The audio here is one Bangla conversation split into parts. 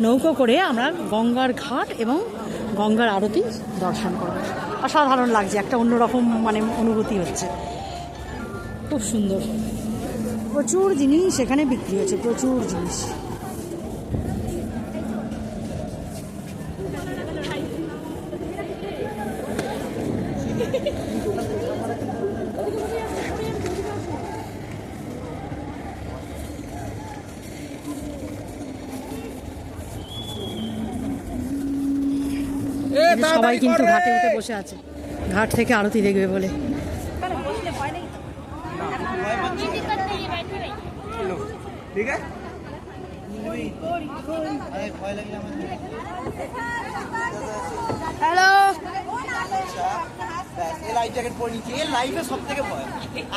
নৌকো করে আমরা গঙ্গার ঘাট এবং গঙ্গার আরতি দর্শন করব। অসাধারণ লাগছে, একটা অন্যরকম মানে অনুভূতি হচ্ছে, খুব সুন্দর। প্রচুর জিনিস এখানে বিক্রি হচ্ছে, প্রচুর জিনিস। সবাই কিন্তু ঘাটে উঠে বসে আছে, ঘাট থেকে আরতি দেখবে বলে। হ্যালো, লাইফ জ্যাকেট পরে নিয়েছি, এর লাইফে সব থেকে ভয়,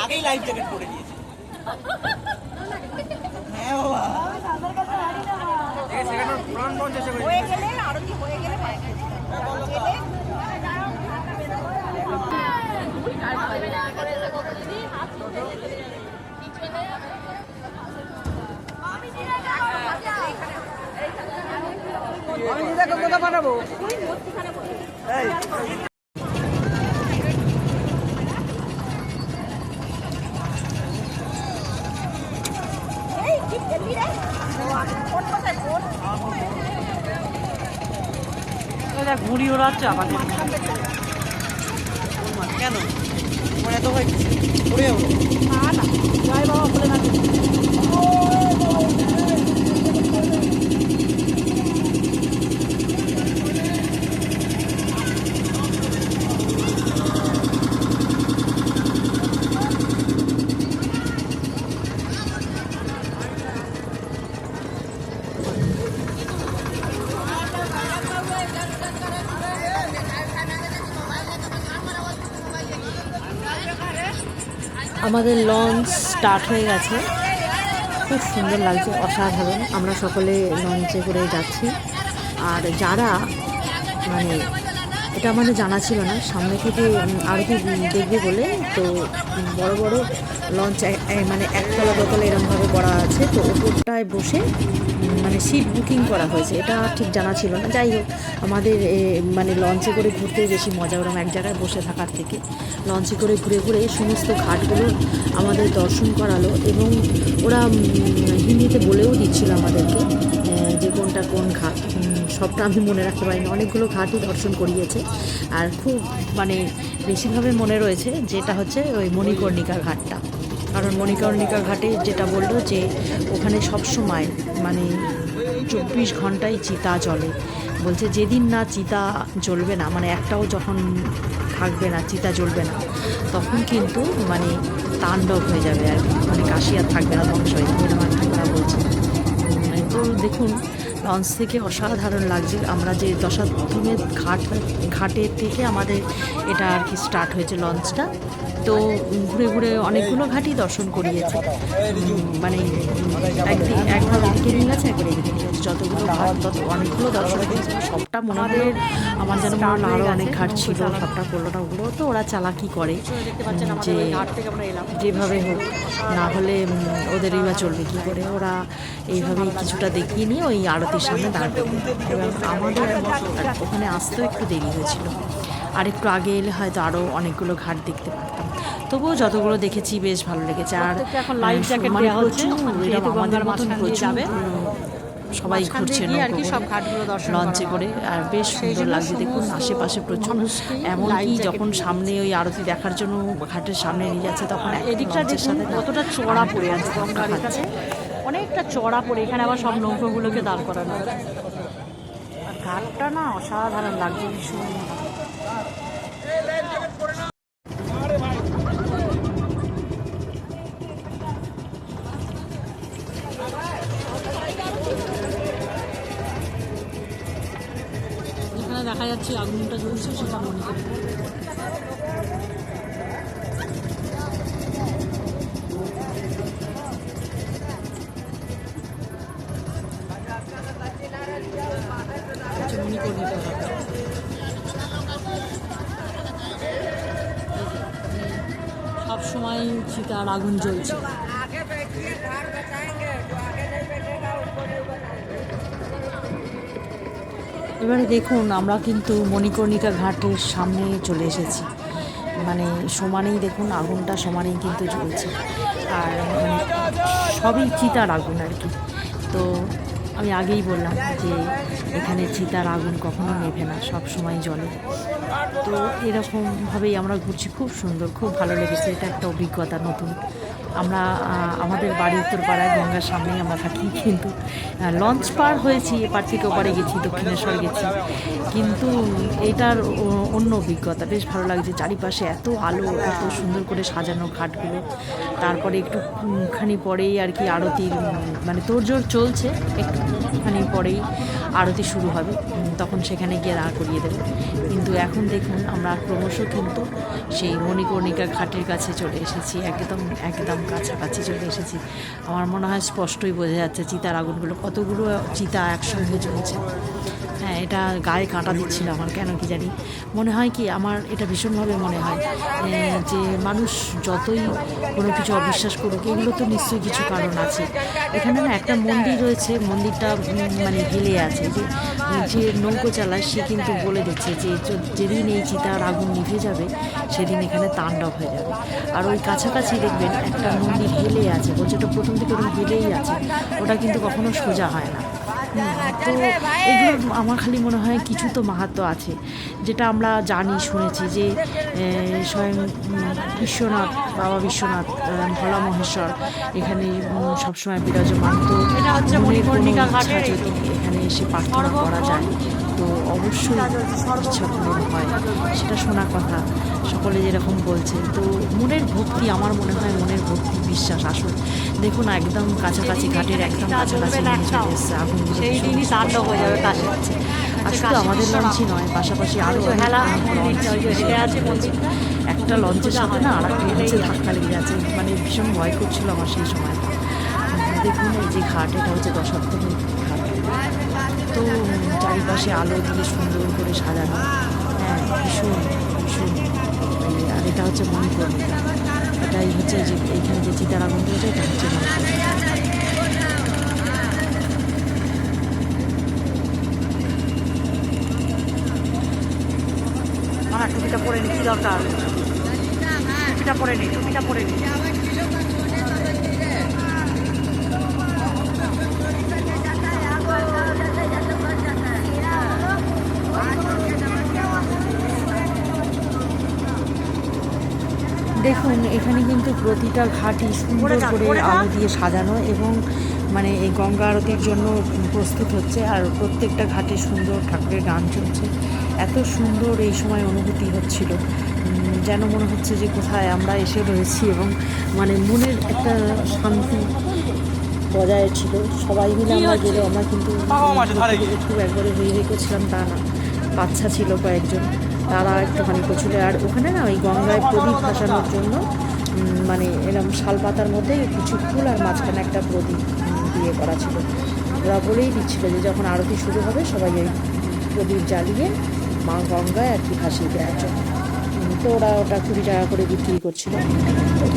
আগেই লাইফ জ্যাকেট পরে নিয়েছি। হ্যাঁ বাবা, কথা বানাবো। ঘুড়ি ওড়াচ্ছে আমাদের। কেন এত হয় ঘুরে যাবো? জয় বাবা ভোলেনাথ। আমাদের লঞ্চ স্টার্ট হয়ে গেছে, খুব সুন্দর লাগছে, অসাধারণ। আমরা সকলে লঞ্চে করে যাচ্ছি। আর যারা মানে এটা আমাদের জানা ছিল না, সামনে থেকে আরতি দেখবে বলে তো বড় বড় লঞ্চ মানে একতলা দোতলা এরকমভাবে করা আছে, তো ওপরটায় বসে মানে সিট বুকিং করা হয়েছে, এটা ঠিক জানা ছিল না। যাই হোক, আমাদের মানে লঞ্চে করে ঘুরতে বেশি মজা, ওরকম এক জায়গায় বসে থাকার থেকে লঞ্চে করে ঘুরে ঘুরে সমস্ত ঘাটগুলো আমাদের দর্শন করালো, এবং ওরা হিন্দিতে বলেও দিচ্ছিল আমাদেরকে যে কোনটা কোন ঘাট। সবটা আমি মনে রাখতে পারিনি, অনেকগুলো ঘাটই দর্শন করিয়েছে। আর খুব মানে বেশিভাবে মনে রয়েছে যেটা হচ্ছে ওই মণিকর্ণিকা ঘাটটা, কারণ মণিকর্ণিকা ঘাটে যেটা বললো যে ওখানে সব সময় মানে 24 ঘন্টাই চিতা জ্বলে। বলছে যেদিন না চিতা জ্বলবে না, মানে একটাও যখন থাকবে না, চিতা জ্বলবে না, তখন কিন্তু মানে তাণ্ডব হয়ে যাবে আর কি, মানে কাশি আর থাকবে না, ধ্বংস হয়ে যাবে, এরকম আর বলছে। তো দেখুন লঞ্চ থেকে অসাধারণ লাগছে। আমরা যে দশাশ্বমেধ ঘাটের থেকে আমাদের এটা আর কি স্টার্ট হয়েছে লঞ্চটা, তো ঘুরে ঘুরে অনেকগুলো ঘাটই দর্শন করিয়েছে, মানে একবার এদিকে নিয়ে গেছে, একবার এদিকে নিয়ে গেছে, যতগুলো ঘাট তত অনেকগুলো দর্শন করেছে। সবটা মনে হলো আমার যেন মনে হলো আরও অনেক ঘাট ছিল, সবটা করলো না। ওগুলো তো ওরা চালাকি করে যে যেভাবে হোক, না হলে ওদেরই বা চলবে কী করে, ওরা এইভাবেই কিছুটা দেখিয়ে নিয়ে ওই আরতির সামনে দাঁড় করিয়ে। এবং আমাদের ওখানে আসতেও একটু দেরি হয়েছিল, আর একটু আগে এলে হয়তো আরও অনেকগুলো ঘাট দেখতে পারতাম। তবুও যতগুলো দেখেছি বেশ ভালো লেগেছে। আর এখন লাইফ জ্যাকেট দেওয়া হচ্ছে, আমাদের মতন যাবে সবাই ঘুরছে লঞ্চে করে, আর বেশ সুন্দর লাগছে। দেখুন আশেপাশে প্রচুর, এমনকি যখন সামনে ওই আরতি দেখার জন্য ঘাটের সামনে নিয়ে যাচ্ছে, তখন এদিকটা সাথে কতটা চড়া পড়ে আছে, অনেকটা চড়া পড়ে, এখানে আবার সব নৌকোগুলোকে দাঁড় করানো। আর ঘাটটা না অসাধারণ লাগছে, ভীষণ। যেখানে দেখা যাচ্ছে আগুনটা জ্বলছে সেটা মনে করি। সব সময় চিতার আগুন জ্বলছে। এবারে দেখুন আমরা কিন্তু মণিকর্ণিকা ঘাটের সামনে চলে এসেছি। মানে সমানেই দেখুন আগুনটা সমানেই কিন্তু জ্বলছে, আর মানে সবই চিতার আগুন আর কি। তো আমি আগেই বললাম যে এখানে চিতার আগুন কখনো নেভে না, সব সময় জ্বলে। তো এরকমভাবেই আমরা ঘুরছি, খুব সুন্দর, খুব ভালো লেগেছে। এটা একটা অভিজ্ঞতা নতুন। আমরা আমাদের বাড়ি উত্তরপাড়ায় গঙ্গার সামনেই আমরা থাকি, কিন্তু লঞ্চ পার হয়েছি, এপার থেকে ওপারে গেছি, দক্ষিণেশ্বর গেছি, কিন্তু এটার অন্য অভিজ্ঞতা। বেশ ভালো লাগছে, চারিপাশে এত আলো, এত সুন্দর করে সাজানো ঘাটগুলো। তারপরে একটুখানি পরেই আর কি আরতির মানে তোড়জোড় চলছে, একটুখানি পরেই আরতি শুরু হবে, তখন সেখানে গিয়ে দাঁড় করিয়ে দেবে। কিন্তু এখন দেখুন আমরা ক্রমশ কিন্তু সেই মণিকর্ণিকা ঘাটের কাছে চলে এসেছি, একদম একদম কাছাকাছি চলে এসেছি। আমার মনে হয় স্পষ্টই বোঝা যাচ্ছে চিতার আগুনগুলো, কতগুলো চিতা একসঙ্গে জ্বলছে। হ্যাঁ, এটা গায়ে কাঁটা দিচ্ছিল আমার, কেন কি জানি। মনে হয় কি, আমার এটা ভীষণভাবে মনে হয় যে মানুষ যতই কোনো কিছু অবিশ্বাস করুক, এগুলো তো নিশ্চয়ই কিছু কারণ আছে। এখানে না একটা মন্দির রয়েছে, মন্দিরটা মানে হেলে আছে, যে নৌকো চালায় সে কিন্তু বলে দিচ্ছে যে যেদিন এই চিতার আগুন নিভে যাবে সেদিন এখানে তাণ্ডব হয়ে যাবে। আর ওই কাছাকাছি দেখবেন একটা মন্দির হেলে আছে, বলছে ওটা প্রথম থেকে ওরকম হেলেই আছে, ওটা কিন্তু কখনো সোজা হয় না। তো এগুলো আমার খালি মনে হয় কিছু তো মাহাত্ম্য আছে, যেটা আমরা জানি, শুনেছি যে স্বয়ং বিশ্বনাথ, বাবা বিশ্বনাথ, ভোলা মহেশ্বর এখানে সবসময় বিরাজমান। তো এটা হচ্ছে মনের কোনো মণিকর্ণিকা ইচ্ছা ঘাটের যদি এখানে এসে প্রার্থনা করা যায় তো অবশ্যই ইচ্ছা পূরণ হয়, সেটা শোনা কথা, সকলে যেরকম বলছে। তো মনের ভক্তি, আমার মনে হয় মনের ভক্তি, বিশ্বাস আসল। দেখুন একদম কাছাকাচি, ঘাটের একদম কাছাকাছি নিয়ে চলে এসছে আগুনগুলো, সেই দিনই তাণ্ডব হয়ে যাবে কাছে। আর শুধু আমাদের লঞ্চই নয়, পাশাপাশি আরও আছে মন্দিরটা। একটা লঞ্চের সাথে না আর একটা লঞ্চে ধাক্কা লেগে যাচ্ছে, মানে ভীষণ ভয় করছিল আমার সেই সময়। দেখুন এই যে ঘাট, এটা হচ্ছে দশাত্মক ঘাট। তো চারিপাশে আলো দিয়ে সুন্দর করে সাজানো, হ্যাঁ ভীষণ ভীষণ। আর এটা হচ্ছে মণিকর্ণিকা, এটাই হচ্ছে যে এইখানে যে চিতার আগুন রয়েছে, এটা হচ্ছে মণিকর্ণিকা। আমার টুপিটা পরে নি, কি দরকার? টুপিটা পরে নি, টুপিটা পরে নি। দেখুন এখানে কিন্তু প্রতিটা ঘাটই সুন্দর করে আলো দিয়ে সাজানো, এবং মানে এই গঙ্গা আরতির জন্য প্রস্তুত হচ্ছে। আর প্রত্যেকটা ঘাটে সুন্দর ঠাকুরের গান চলছে, এত সুন্দর এই সময় অনুভূতি হচ্ছিল, যেন মনে হচ্ছে যে কোথায় আমরা এসে রয়েছি, এবং মানে মনের একটা শান্তি বজায় ছিল। সবাই মিলে আমরা গেলে আমরা কিন্তু খুব একবারে হয়ে করছিলাম তা না, বাচ্চা ছিল কয়েকজন, তারা একটুখানি করছিল। আর ওখানে না ওই গঙ্গায় প্রদীপ ভাসানোর জন্য মানে এরকম শাল পাতার মধ্যে কিছু ফুল আর মাঝখানে একটা প্রদীপ দিয়ে করা ছিল। ওরা বলেই দিচ্ছিল যে যখন আরতি শুরু হবে সবাই ওই প্রদীপ জ্বালিয়ে মা গঙ্গায় আর কি ভাসিয়ে দেওয়ার জন্য। তো ওরা ওটা 20 টাকা করে বিক্রি করছিল।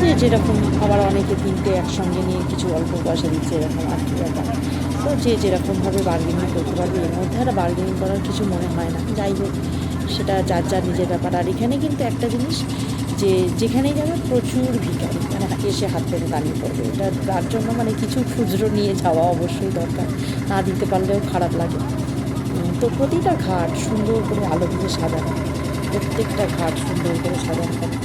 যে যেরকম, আবার অনেকে কিনতে একসঙ্গে নিয়ে কিছু অল্প পয়সা দিচ্ছে, এরকম আর কি ব্যাপার। তো যে যেরকমভাবে বার্গেনিং করতে পারবে, এর মধ্যে আর বার্গেনিং করার কিছু মনে হয় না। যাই হোক, সেটা যার যার নিজের ব্যাপার। আর এখানে কিন্তু একটা জিনিস, যে যেখানেই যাবে প্রচুর ভিখারি, মানে এসে হাত পেতে দাঁড়িয়ে পড়বে। এটা তার জন্য মানে কিছু খুচরো নিয়ে যাওয়া অবশ্যই দরকার, না দিতে পারলেও খারাপ লাগে। তো প্রতিটা ঘাট সুন্দর করে আলো দিয়ে সাজানো, প্রত্যেকটা ঘাট সুন্দর করে সাজানো থাকে।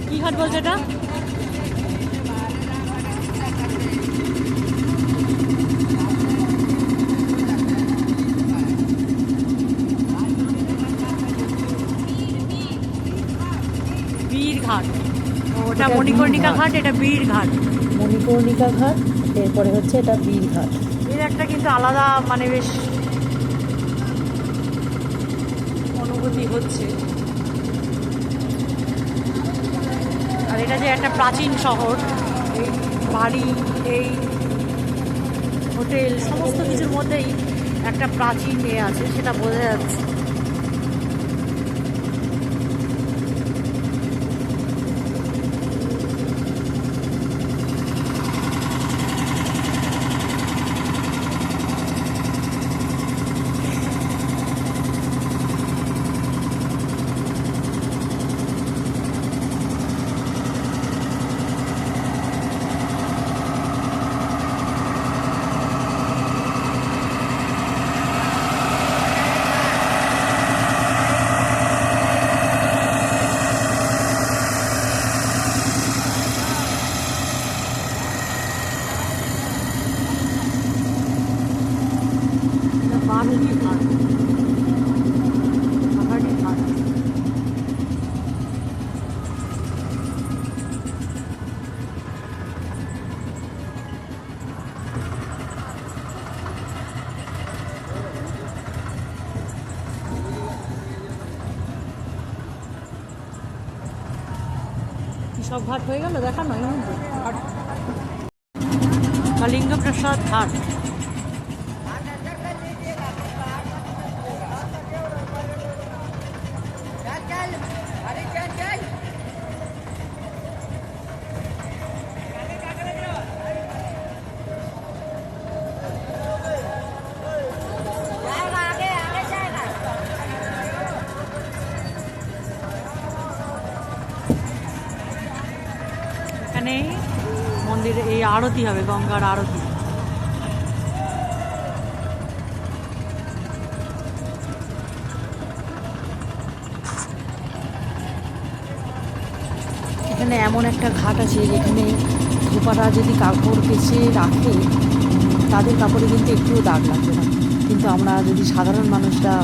কি ঘাট বলছে এটা? বীর ঘাট। ওটা মণিকর্ণিকা ঘাট, এটা বীর ঘাট। মণিকর্ণিকা ঘাট, এরপরে হচ্ছে এটা বীর ঘাট। এর একটা কিন্তু আলাদা মানে বেশ অনুভূতি হচ্ছে। আর এটা যে একটা প্রাচীন শহর, এই বাড়ি, এই হোটেল, সমস্ত কিছুর মধ্যেই একটা প্রাচীন আছে, সেটা বোঝা যাচ্ছে। পাহাড়ি ঘাট, পাহাড়ি ঘাট। সব ঘাট হয়ে গেল দেখানো এর মধ্যে। কলিঙ্গ প্রসাদ ঘাট। এখানে মন্দিরে এই আরতি হবে, গঙ্গার আরতি। এখানে এমন একটা ঘাট আছে যেখানে ধোপারা যদি কাপড় কেচে রাখে, তাদের কাপড়ে কিন্তু একটুও দাগ লাগবে না, কিন্তু আমরা যদি সাধারণ মানুষরা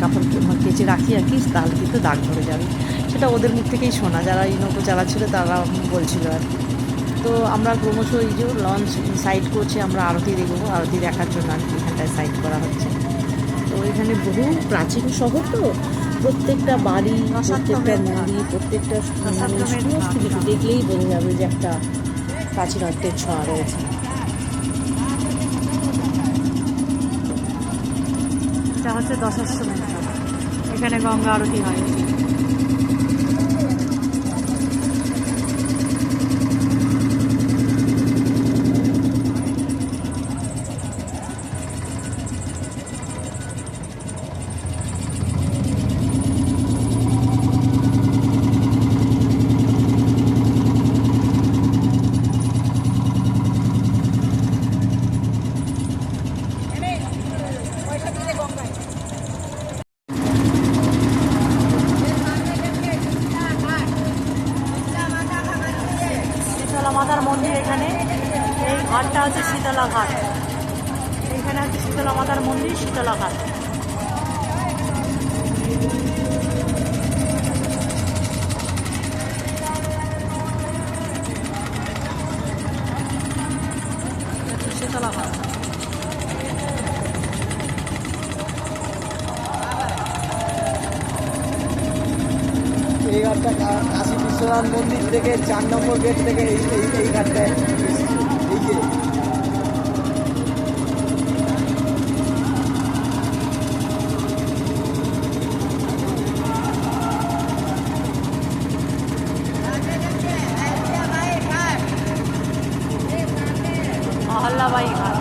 কাপড় কেচে রাখি আর কি, তাহলে কিন্তু দাগ ধরে যাবে। সেটা ওদের মুখ থেকেই শোনা, যারা এই নৌকো চালাচ্ছিল তারা বলছিল আর কি। তো আমরা ক্রমশ এই যে লঞ্চ সাইড করছে, আমরা আরতি দেখবো, আরতি দেখার জন্য আর কি এখানটায় সাইড করা হচ্ছে। তো এখানে বহু প্রাচীন শহর, তো প্রত্যেকটা বাড়ি, প্রত্যেকটা মন্দির, প্রত্যেকটা মানে সমস্ত কিছু দেখলেই বোঝা যাবে যে একটা প্রাচীনত্বের ছোঁয়া রয়েছে। এটা হচ্ছে দশাশ্বমেধ ঘাট, এখানে গঙ্গা আরতি হয়। শীতলা মাতার মন্দির এখানে, এই ঘাটটা হচ্ছে শীতলা ঘাট। এখানে হচ্ছে শীতলা মাতার মন্দির, শীতলা ঘাট। শীতলা ঘাট। এই ঘাটটা কাশী বিশ্বনাথ মন্দির থেকে 4 নম্বর গেট থেকে এই ঘাটটায় এই যে অহল্যাবাই ঘাট।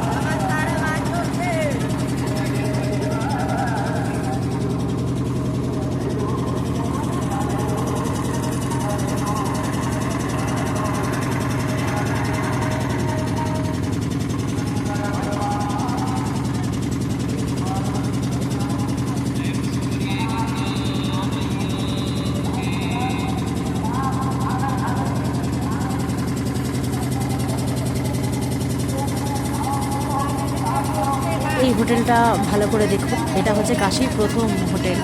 এই হোটেলটা ভালো করে দেখো, এটা হচ্ছে কাশীর প্রথম হোটেল।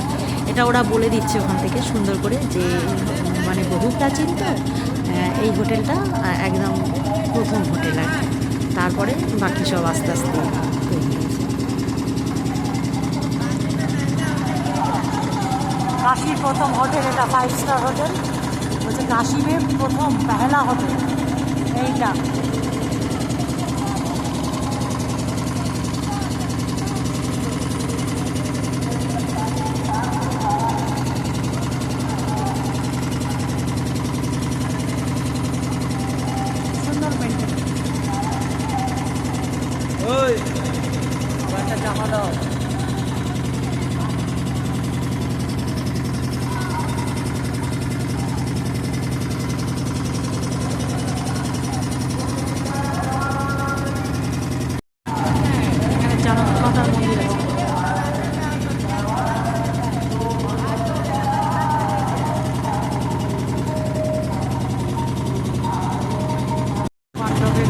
এটা ওরা বলে দিচ্ছে ওখান থেকে সুন্দর করে যে মানে বহু প্রাচীন, তো এই হোটেলটা একদম প্রথম হোটেল আর কি। তারপরে বাকি সব আস্তে আস্তে তৈরি হয়েছে। কাশীর প্রথম হোটেল এটা, 5 স্টার হোটেল। বলছে काशी में প্রথম पहला হোটেল এইটা। সুন্দর পেন্টিং। ওই একটা জামা দাও। এখানে জামাত মাতার মন্দির আছে। পাণ্ডবের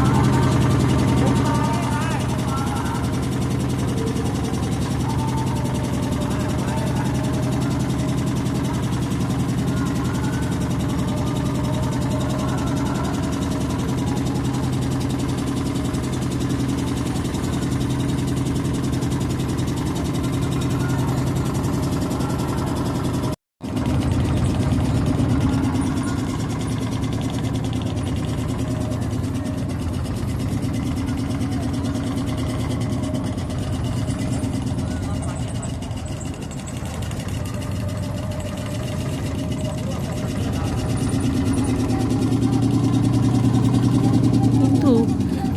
কিন্তু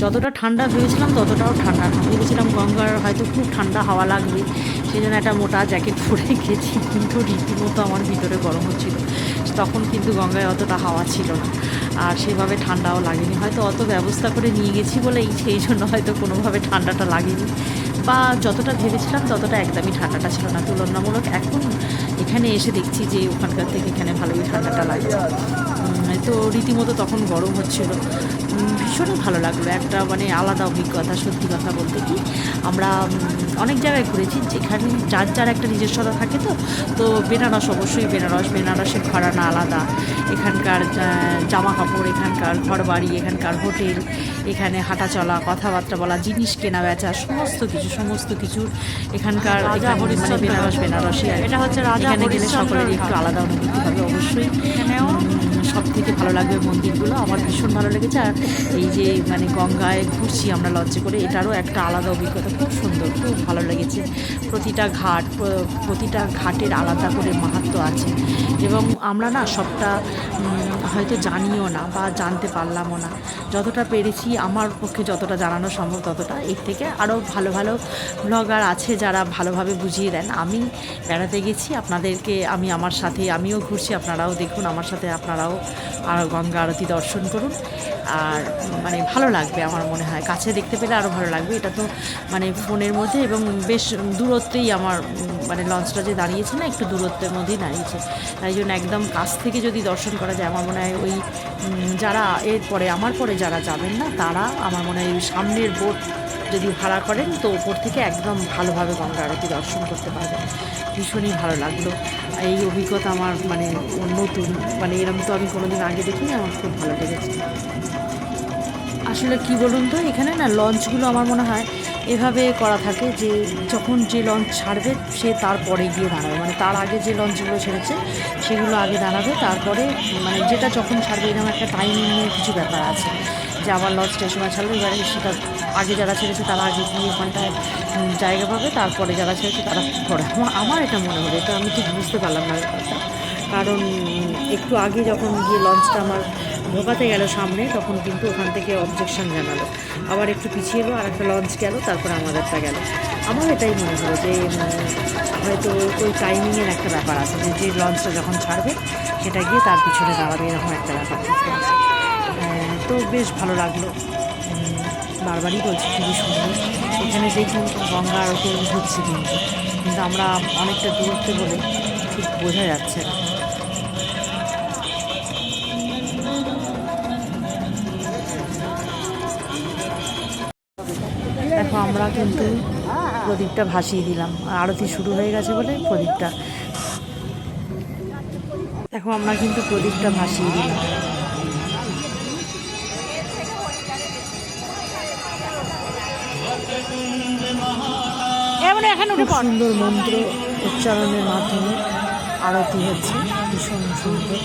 যতটা ঠান্ডা ভেবেছিলাম ততটাও ঠান্ডা না। ভেবেছিলাম গঙ্গার হয়তো খুব ঠান্ডা হাওয়া লাগবে, সেই জন্য একটা মোটা জ্যাকেট পরে গেছি, কিন্তু রীতিমতো আমার ভিতরে গরম হচ্ছিল। তখন কিন্তু গঙ্গায় অতটা হাওয়া ছিল না, আর সেভাবে ঠান্ডাও লাগেনি। হয়তো অত ব্যবস্থা করে নিয়ে গেছি বলেই সেই জন্য হয়তো কোনোভাবে ঠান্ডাটা লাগেনি, বা যতটা ভেবেছিলাম ততটা একদমই ঠান্ডাটা ছিল না তুলনামূলক। এখন এখানে এসে দেখছি যে ওখানকার থেকে এখানে ভালোই ঠান্ডাটা লাগছে। তো রীতিমতো তখন গরম হচ্ছিল। ভীষণই ভালো লাগলো, একটা মানে আলাদা অভিজ্ঞতা। সত্যি কথা বলতে কি, আমরা অনেক জায়গায় ঘুরেছি যেখানে যার যার একটা নিজস্বতা থাকে। তো বেনারস, অবশ্যই বেনারসের ঘরানা আলাদা, এখানকার জামা কাপড়, এখানকার ঘরবাড়ি, এখানকার হোটেল, এখানে হাঁটা চলা, কথাবার্তা বলা, জিনিস কেনা বেচা, সমস্ত কিছু এখানকার মানে বেনারসি। এটা হচ্ছে রাজা এখানে গেলে হরিশ্চন্দ্রের সকলেরই একটু ঘাট। আলাদা অনুভূতি হবে অবশ্যই। এখানেও সব থেকে ভালো লাগবে মন্দিরগুলো, আমার ভীষণ ভালো লেগেছে। আর এই যে মানে গঙ্গায় ঘুরছি আমরা লঞ্চে করে, এটারও একটা আলাদা অভিজ্ঞতা, খুব সুন্দর, খুব ভালো লেগেছে। প্রতিটা ঘাটের আলাদা করে মাহাত্ম্য আছে, এবং আমরা না সবটা হয়তো জানিও না বা জানতে পারলামও না। যতটা পেরেছি, আমার পক্ষে যতটা জানানো সম্ভব ততটা। এর থেকে আরও ভালো ভালো ব্লগার আছে যারা ভালোভাবে বুঝিয়ে দেন। আমি বেড়াতে গেছি, আপনাদেরকে আমার সাথে আমিও ঘুরছি, আপনারাও দেখুন আমার সাথে, আপনারাও আর গঙ্গা আরতি দর্শন করুন। আর মানে ভালো লাগবে আমার মনে হয়, কাছে দেখতে পেলে আরও ভালো লাগবে। এটা তো মানে ফোনের মধ্যে, এবং বেশ দূরত্বেই আমার মানে লঞ্চটা যে দাঁড়িয়েছে না, একটু দূরত্বের মধ্যেই দাঁড়িয়েছে, তাই জন্য একদম কাছ থেকে যদি দর্শন করা যায়, আমার মনে হয় ওই যারা আমার পরে যারা যাবেন না, তারা আমার মনে হয় ওই সামনের বোট যদি ভাড়া করেন, তো ওপর থেকে একদম ভালোভাবে গঙ্গা আরতি দর্শন করতে পারবেন। ভীষণই ভালো লাগলো এই অভিজ্ঞতা আমার, মানে নতুন, মানে এরকম তো আমি কোনোদিন আগে দেখিনি, আমার খুব ভালো লেগেছে। আসলে কি বলুন তো, এখানে না লঞ্চগুলো আমার মনে হয় এভাবে করা থাকে যে যখন যে লঞ্চ ছাড়বে সে তারপরে গিয়ে দাঁড়াবে, মানে তার আগে যে লঞ্চগুলো ছেড়েছে সেগুলো আগে দাঁড়াবে, তারপরে মানে যেটা যখন ছাড়বে এরকম একটা টাইমিংয়ের কিছু ব্যাপার আছে যে আমার লঞ্চ স্টেশনে ছাড়বে, এবারে সেটা আগে যারা ছেড়েছে তারা আগে গিয়ে ওখানটায় জায়গা পাবে, তারপরে যারা ছেড়েছে তারা পরে। আমার এটা মনে হলো, এটা আমি ঠিক বুঝতে পারলাম না ব্যাপারটা, কারণ একটু আগে যখন গিয়ে লঞ্চটা আমার ঢোকাতে গেল সামনে, তখন কিন্তু ওখান থেকে অবজেকশন জানালো, আবার একটু পিছিয়ে এলো, আর একটা লঞ্চ গেল, তারপরে আমাদেরটা গেল। আমার এটাই মনে হলো যে হয়তো ওই টাইমিংয়ের একটা ব্যাপার আছে, যে লঞ্চটা যখন ছাড়বে সেটা গিয়ে তার পিছনে দাঁড়াবে, এরকম একটা ব্যাপার বুঝতে পারছি। তো বেশ ভালো লাগলো, বারবারই বলছি খুবই সুন্দর। এখানে দেখুন গঙ্গা আরতি হচ্ছে, কিন্তু আমরা অনেকটা দূরত্বে বলে ঠিক বোঝা যাচ্ছে না। দেখো আমরা কিন্তু প্রদীপটা ভাসিয়ে দিলাম, আরতি শুরু হয়ে গেছে বলে প্রদীপটা, দেখো আমরা কিন্তু প্রদীপটা ভাসিয়ে দিলাম। খুব সুন্দর মন্ত্র উচ্চারণের মাধ্যমে আরতি হচ্ছে, ভীষণ সুন্দর।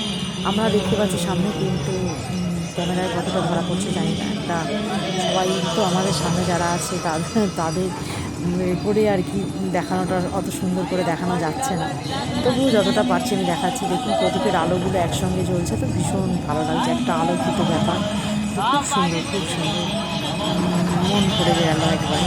আমরা দেখতে পাচ্ছি সামনে, কিন্তু ক্যামেরায় কতটা ধরা পড়ছে জানি না। একটা সবাই তো আমাদের সামনে যারা আছে তাদের করে আর কি দেখানোটা অত সুন্দর করে দেখানো যাচ্ছে না, তবুও যতটা পারছি আমি দেখাচ্ছি। দেখুন প্রদীপের আলোগুলো একসঙ্গে জ্বলছে, তো ভীষণ ভালো লাগছে, একটা আলোকিত ব্যাপার। তো খুব সুন্দর, খুব সুন্দর, মন ভরে গেল একবারে।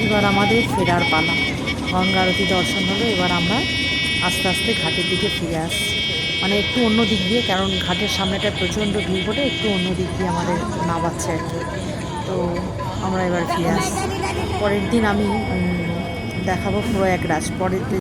এবার আমাদের ফেরার পালা। গঙ্গা আরতি দর্শন হলো, এবার আমরা আস্তে আস্তে ঘাটের দিকে ফিরে আসছি, মানে একটু অন্য দিক দিয়ে, কারণ ঘাটের সামনেটা প্রচণ্ড ভিড় বলে একটু অন্য দিক দিয়ে আমাদের নামাচ্ছে আর কি। তো আমরা এবার ফিরে আসছি। পরের দিন আমি দেখাবো প্রয়াগরাজ। পরের দিন